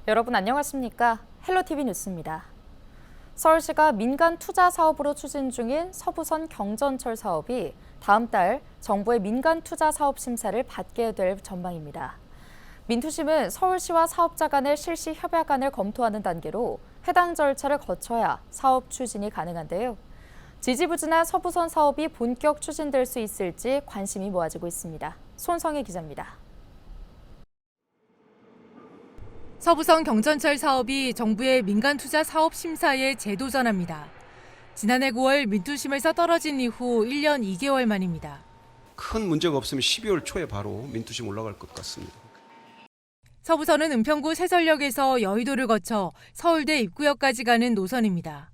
여러분 안녕하십니까? 헬로티비 뉴스입니다. 서울시가 민간 투자 사업으로 추진 중인 서부선 경전철 사업이 다음 달 정부의 민간 투자 사업 심사를 받게 될 전망입니다. 민투심은 서울시와 사업자 간의 실시 협약안을 검토하는 단계로 해당 절차를 거쳐야 사업 추진이 가능한데요. 지지부진한 서부선 사업이 본격 추진될 수 있을지 관심이 모아지고 있습니다. 손성희 기자입니다. 서부선 경전철 사업이 정부의 민간 투자 사업 심사에 재도전합니다. 지난해 9월 민투심에서 떨어진 이후 1년 2개월 만입니다. 큰 문제가 없으면 12월 초에 바로 민투심 올라갈 것 같습니다. 서부선은 은평구 세설역에서 여의도를 거쳐 서울대 입구역까지 가는 노선입니다.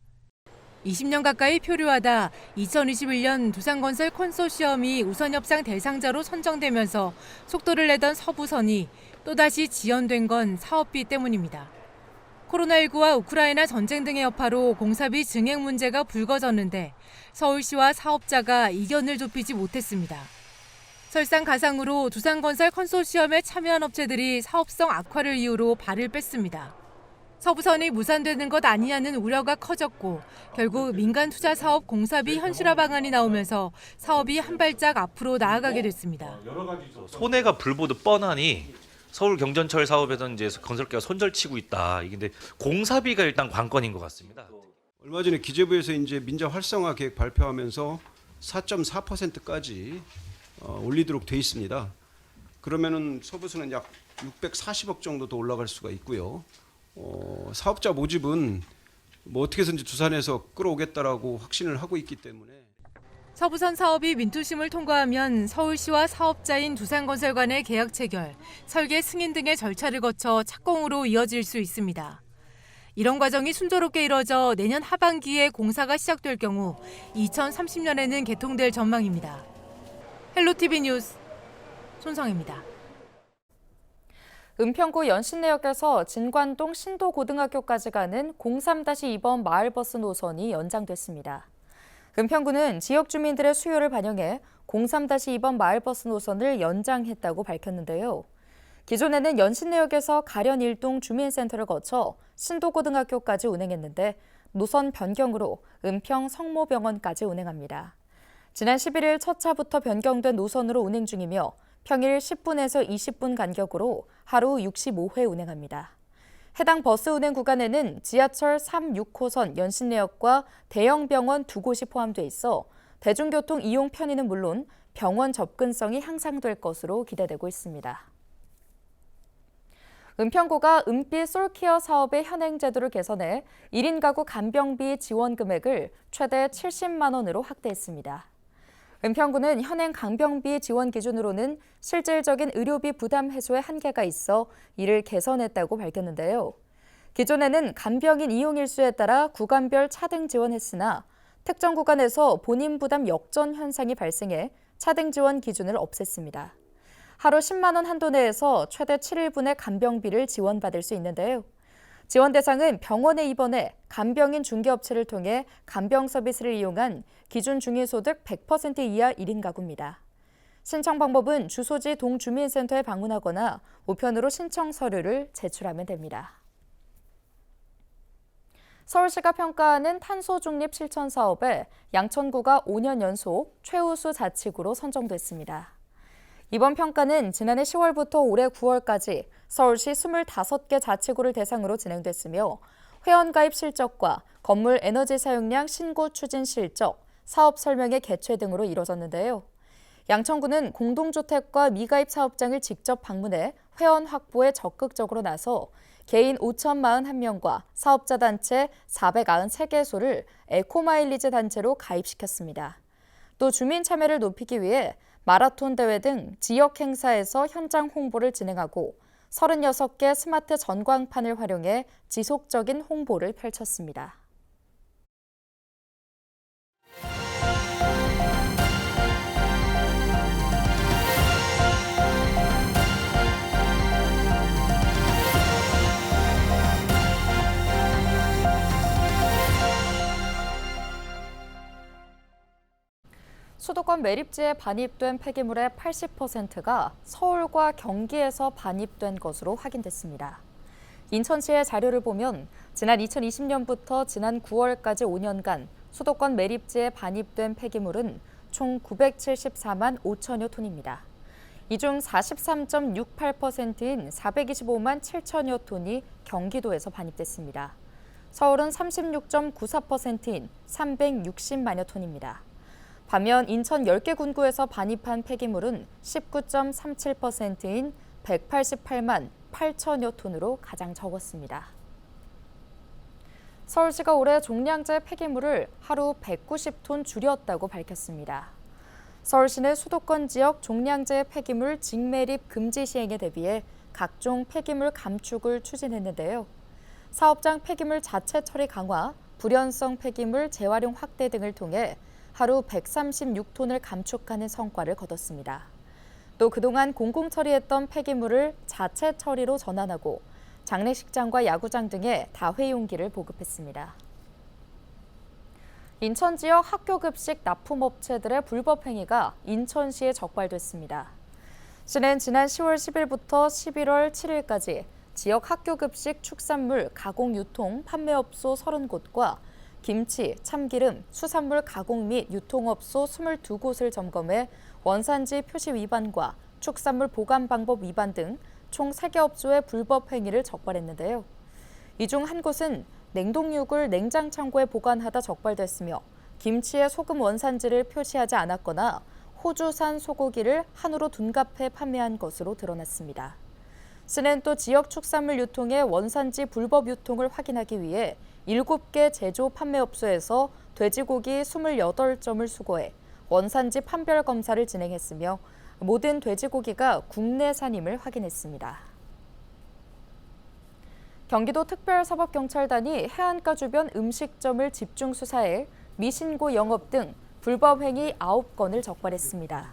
20년 가까이 표류하다 2021년 두산건설 컨소시엄이 우선협상 대상자로 선정되면서 속도를 내던 서부선이 또다시 지연된 건 사업비 때문입니다. 코로나19와 우크라이나 전쟁 등의 여파로 공사비 증액 문제가 불거졌는데 서울시와 사업자가 이견을 좁히지 못했습니다. 설상가상으로 두산건설 컨소시엄에 참여한 업체들이 사업성 악화를 이유로 발을 뺐습니다. 서부선이 무산되는 것 아니냐는 우려가 커졌고 결국 민간 투자 사업 공사비 현실화 방안이 나오면서 사업이 한 발짝 앞으로 나아가게 됐습니다. 손해가 불보듯 뻔하니 서울 경전철 사업에서 이제 건설계가 손절치고 있다. 이게 근데 공사비가 일단 관건인 것 같습니다. 얼마 전에 기재부에서 이제 민자 활성화 계획 발표하면서 4.4%까지 올리도록 돼 있습니다. 그러면은 서부선은 약 640억 정도 더 올라갈 수가 있고요. 사업자 모집은 뭐 어떻게 해서든지 두산에서 끌어오겠다라고 확신을 하고 있기 때문에. 서부선 사업이 민투심을 통과하면 서울시와 사업자인 두산건설 간의 계약 체결, 설계 승인 등의 절차를 거쳐 착공으로 이어질 수 있습니다. 이런 과정이 순조롭게 이뤄져 내년 하반기에 공사가 시작될 경우 2030년에는 개통될 전망입니다. 헬로티비 뉴스 손성입니다. 은평구 연신내역에서 진관동 신도고등학교까지 가는 03-2번 마을버스 노선이 연장됐습니다. 은평구는 지역 주민들의 수요를 반영해 03-2번 마을버스 노선을 연장했다고 밝혔는데요. 기존에는 연신내역에서 가련 일동 주민센터를 거쳐 신도고등학교까지 운행했는데 노선 변경으로 은평 성모병원까지 운행합니다. 지난 11일 첫 차부터 변경된 노선으로 운행 중이며 평일 10분에서 20분 간격으로 하루 65회 운행합니다. 해당 버스 운행 구간에는 지하철 3, 6호선 연신내역과 대형 병원 두 곳이 포함돼 있어 대중교통 이용 편의는 물론 병원 접근성이 향상될 것으로 기대되고 있습니다. 은평구가 은빛 솔케어 사업의 현행 제도를 개선해 1인 가구 간병비 지원 금액을 최대 70만 원으로 확대했습니다. 은평구는 현행 간병비 지원 기준으로는 실질적인 의료비 부담 해소에 한계가 있어 이를 개선했다고 밝혔는데요. 기존에는 간병인 이용 일수에 따라 구간별 차등 지원했으나 특정 구간에서 본인 부담 역전 현상이 발생해 차등 지원 기준을 없앴습니다. 하루 10만 원 한도 내에서 최대 7일분의 간병비를 지원받을 수 있는데요. 지원 대상은 병원에 입원해 간병인 중개업체를 통해 간병 서비스를 이용한 기준 중위소득 100% 이하 1인 가구입니다. 신청 방법은 주소지 동주민센터에 방문하거나 우편으로 신청 서류를 제출하면 됩니다. 서울시가 평가하는 탄소 중립 실천 사업에 양천구가 5년 연속 최우수 자치구로 선정됐습니다. 이번 평가는 지난해 10월부터 올해 9월까지 서울시 25개 자치구를 대상으로 진행됐으며 회원가입 실적과 건물 에너지 사용량 신고 추진 실적, 사업 설명회 개최 등으로 이뤄졌는데요. 양천구는 공동주택과 미가입 사업장을 직접 방문해 회원 확보에 적극적으로 나서 개인 5,041명과 사업자 단체 493개소를 에코마일리지 단체로 가입시켰습니다. 또 주민 참여를 높이기 위해 마라톤 대회 등 지역 행사에서 현장 홍보를 진행하고 36개 스마트 전광판을 활용해 지속적인 홍보를 펼쳤습니다. 수도권 매립지에 반입된 폐기물의 80%가 서울과 경기에서 반입된 것으로 확인됐습니다. 인천시의 자료를 보면 지난 2020년부터 지난 9월까지 5년간 수도권 매립지에 반입된 폐기물은 총 974만 5천여 톤입니다. 이 중 43.68%인 425만 7천여 톤이 경기도에서 반입됐습니다. 서울은 36.94%인 360만여 톤입니다. 반면 인천 10개 군구에서 반입한 폐기물은 19.37%인 188만 8천여 톤으로 가장 적었습니다. 서울시가 올해 종량제 폐기물을 하루 190톤 줄였다고 밝혔습니다. 서울시는 수도권 지역 종량제 폐기물 직매립 금지 시행에 대비해 각종 폐기물 감축을 추진했는데요. 사업장 폐기물 자체 처리 강화, 불연성 폐기물 재활용 확대 등을 통해 하루 136톤을 감축하는 성과를 거뒀습니다. 또 그동안 공공 처리했던 폐기물을 자체 처리로 전환하고 장례식장과 야구장 등에 다회용기를 보급했습니다. 인천 지역 학교 급식 납품업체들의 불법 행위가 인천시에 적발됐습니다. 시는 지난 10월 10일부터 11월 7일까지 지역 학교 급식 축산물 가공 유통 판매업소 30곳과 김치, 참기름, 수산물 가공 및 유통업소 22곳을 점검해 원산지 표시 위반과 축산물 보관 방법 위반 등 총 3개 업소의 불법 행위를 적발했는데요. 이 중 한 곳은 냉동육을 냉장 창고에 보관하다 적발됐으며 김치의 소금 원산지를 표시하지 않았거나 호주산 소고기를 한우로 둔갑해 판매한 것으로 드러났습니다. 시는 또 지역 축산물 유통의 원산지 불법 유통을 확인하기 위해 7개 제조 판매업소에서 돼지고기 28점을 수거해 원산지 판별 검사를 진행했으며 모든 돼지고기가 국내산임을 확인했습니다. 경기도 특별사법경찰단이 해안가 주변 음식점을 집중 수사해 미신고 영업 등 불법 행위 9건을 적발했습니다.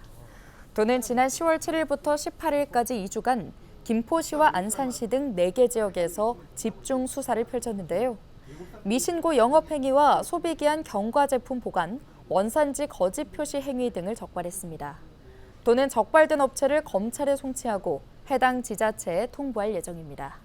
또는 지난 10월 7일부터 18일까지 2주간 김포시와 안산시 등 4개 지역에서 집중 수사를 펼쳤는데요. 미신고 영업 행위와 소비기한 경과 제품 보관, 원산지 거짓 표시 행위 등을 적발했습니다. 또는 적발된 업체를 검찰에 송치하고 해당 지자체에 통보할 예정입니다.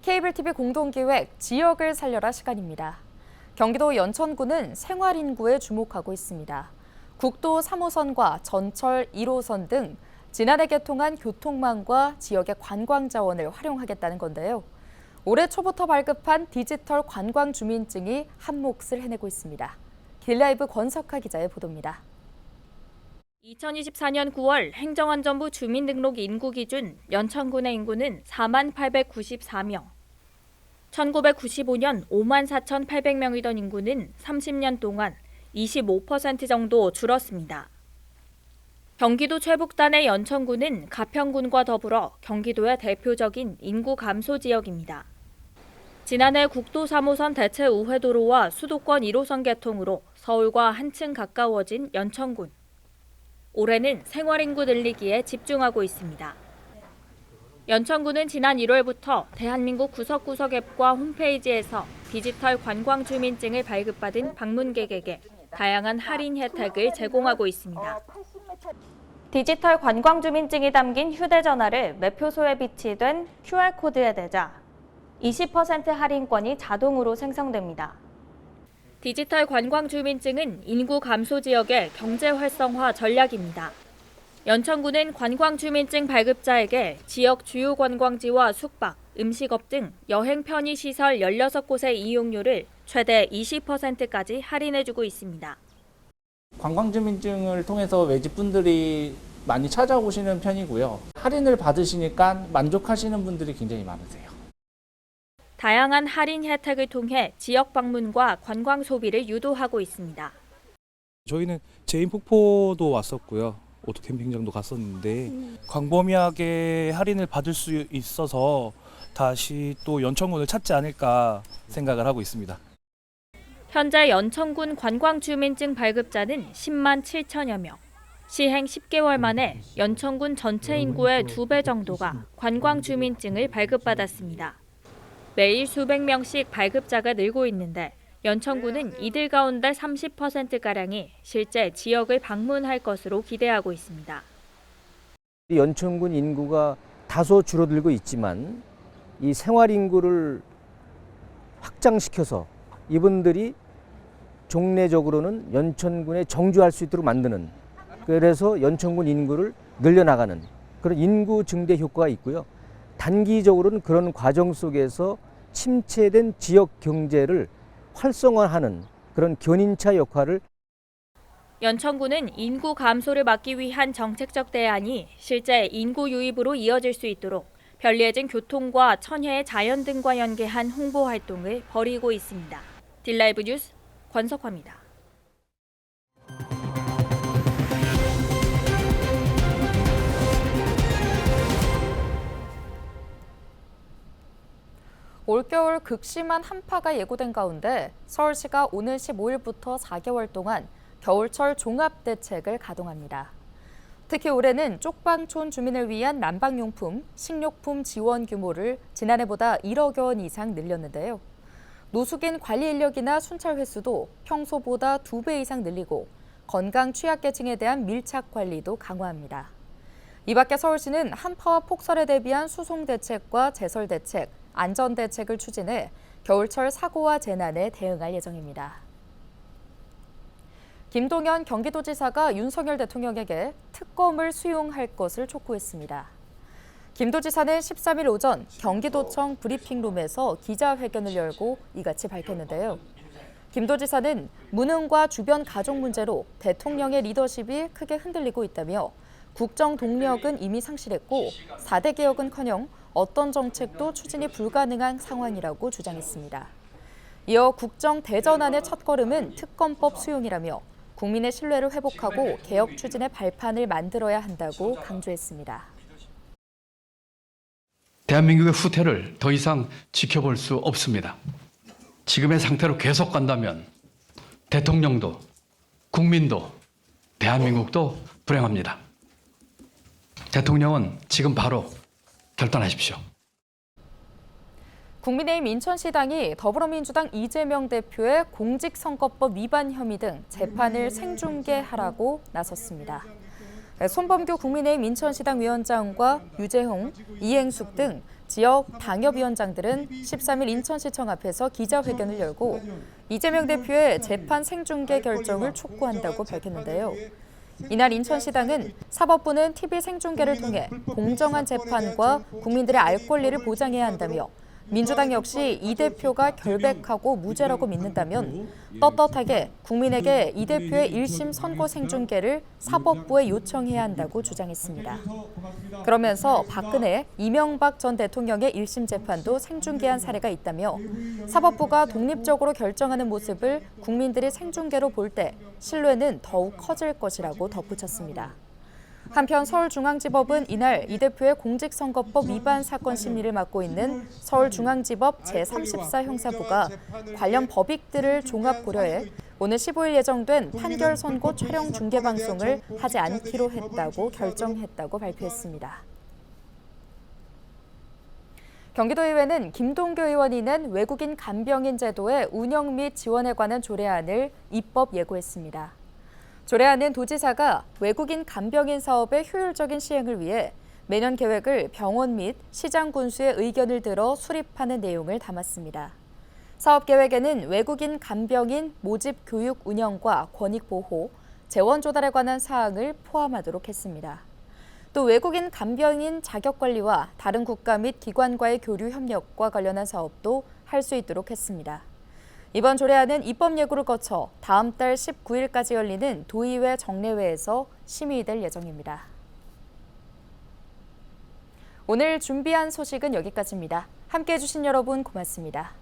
케이블 TV 공동기획 지역을 살려라 시간입니다. 경기도 연천구는 생활인구에 주목하고 있습니다. 국도 3호선과 전철 1호선 등 지난해 개통한 교통망과 지역의 관광 자원을 활용하겠다는 건데요. 올해 초부터 발급한 디지털 관광 주민증이 한 몫을 해내고 있습니다. 길라이브 권석하 기자의 보도입니다. 2024년 9월 행정안전부 주민등록 인구 기준 연천군의 인구는 4만 894명. 1995년 5만 4,800명이던 인구는 30년 동안 25% 정도 줄었습니다. 경기도 최북단의 연천군은 가평군과 더불어 경기도의 대표적인 인구 감소 지역입니다. 지난해 국도 3호선 대체 우회도로와 수도권 1호선 개통으로 서울과 한층 가까워진 연천군. 올해는 생활인구 늘리기에 집중하고 있습니다. 연천구는 지난 1월부터 대한민국 구석구석 앱과 홈페이지에서 디지털 관광 주민증을 발급받은 방문객에게 다양한 할인 혜택을 제공하고 있습니다. 디지털 관광 주민증이 담긴 휴대전화를 매표소에 비치된 QR코드에 대자 20% 할인권이 자동으로 생성됩니다. 디지털 관광 주민증은 인구 감소 지역의 경제 활성화 전략입니다. 연천구는 관광 주민증 발급자에게 지역 주요 관광지와 숙박, 음식업 등 여행 편의 시설 16곳의 이용료를 최대 20%까지 할인해주고 있습니다. 관광주민증을 통해서 외집분들이 많이 찾아오시는 편이고요. 할인을 받으시니까 만족하시는 분들이 굉장히 많으세요. 다양한 할인 혜택을 통해 지역 방문과 관광 소비를 유도하고 있습니다. 저희는 제인 폭포도 왔었고요. 오토 캠핑장도 갔었는데 광범위하게 할인을 받을 수 있어서 다시 또 연천군을 찾지 않을까 생각을 하고 있습니다. 현재 연천군 관광주민증 발급자는 10만 7천여 명. 시행 10개월 만에 연천군 전체 인구의 2배 정도가 관광 주민증을 발급받았습니다. 매일 수백 명씩 발급자가 늘고 있는데 연천군은 이들 가운데 30%가량이 실제 지역을 방문할 것으로 기대하고 있습니다. 연천군 인구가 다소 줄어들고 있지만 이 생활 인구를 확장시켜서 이분들이 종래적으로는 연천군에 정주할 수 있도록 만드는, 그래서 연천군 인구를 늘려나가는 그런 인구 증대 효과가 있고요. 단기적으로는 그런 과정 속에서 침체된 지역 경제를 활성화하는 그런 견인차 역할을. 연천군은 인구 감소를 막기 위한 정책적 대안이 실제 인구 유입으로 이어질 수 있도록 편리해진 교통과 천혜의 자연 등과 연계한 홍보 활동을 벌이고 있습니다. 딜라이브 뉴스 권석화입니다. 올겨울 극심한 한파가 예고된 가운데 서울시가 오늘 15일부터 4개월 동안 겨울철 종합대책을 가동합니다. 특히 올해는 쪽방촌 주민을 위한 난방용품, 식료품 지원 규모를 지난해보다 1억 원 이상 늘렸는데요. 노숙인 관리 인력이나 순찰 횟수도 평소보다 2배 이상 늘리고 건강 취약계층에 대한 밀착 관리도 강화합니다. 이 밖에 서울시는 한파와 폭설에 대비한 수송 대책과 제설 대책, 안전 대책을 추진해 겨울철 사고와 재난에 대응할 예정입니다. 김동연 경기도지사가 윤석열 대통령에게 특검을 수용할 것을 촉구했습니다. 김 도지사는 13일 오전 경기도청 브리핑룸에서 기자회견을 열고 이같이 밝혔는데요. 김 도지사는 무능과 주변 가족 문제로 대통령의 리더십이 크게 흔들리고 있다며 국정 동력은 이미 상실했고 4대 개혁은커녕 어떤 정책도 추진이 불가능한 상황이라고 주장했습니다. 이어 국정 대전환의 첫걸음은 특검법 수용이라며 국민의 신뢰를 회복하고 개혁 추진의 발판을 만들어야 한다고 강조했습니다. 대한민국의 후퇴를 더 이상 지켜볼 수 없습니다. 지금의 상태로 계속 간다면 대통령도 국민도 대한민국도 불행합니다. 대통령은 지금 바로 결단하십시오. 국민의힘 인천시당이 더불어민주당 이재명 대표의 공직선거법 위반 혐의 등 재판을 생중계하라고 나섰습니다. 손범규 국민의힘 인천시당 위원장과 유재홍, 이행숙 등 지역 당협위원장들은 13일 인천시청 앞에서 기자회견을 열고 이재명 대표의 재판 생중계 결정을 촉구한다고 밝혔는데요. 이날 인천시당은 사법부는 TV 생중계를 통해 공정한 재판과 국민들의 알 권리를 보장해야 한다며 민주당 역시 이 대표가 결백하고 무죄라고 믿는다면 떳떳하게 국민에게 이 대표의 1심 선고 생중계를 사법부에 요청해야 한다고 주장했습니다. 그러면서 박근혜, 이명박 전 대통령의 1심 재판도 생중계한 사례가 있다며 사법부가 독립적으로 결정하는 모습을 국민들이 생중계로 볼 때 신뢰는 더욱 커질 것이라고 덧붙였습니다. 한편 서울중앙지법은 이날 이 대표의 공직선거법 위반 사건 심리를 맡고 있는 서울중앙지법 제34 형사부가 관련 법익들을 종합 고려해 오늘 15일 예정된 판결 선고 촬영 중계 방송을 하지 않기로 했다고 결정했다고 발표했습니다. 경기도의회는 김동규 의원이 낸 외국인 간병인 제도의 운영 및 지원에 관한 조례안을 입법 예고했습니다. 조례안은 도지사가 외국인 간병인 사업의 효율적인 시행을 위해 매년 계획을 병원 및 시장 군수의 의견을 들어 수립하는 내용을 담았습니다. 사업 계획에는 외국인 간병인 모집 교육 운영과 권익 보호, 재원 조달에 관한 사항을 포함하도록 했습니다. 또 외국인 간병인 자격 관리와 다른 국가 및 기관과의 교류 협력과 관련한 사업도 할 수 있도록 했습니다. 이번 조례안은 입법 예고를 거쳐 다음 달 19일까지 열리는 도의회 정례회에서 심의될 예정입니다. 오늘 준비한 소식은 여기까지입니다. 함께해 주신 여러분 고맙습니다.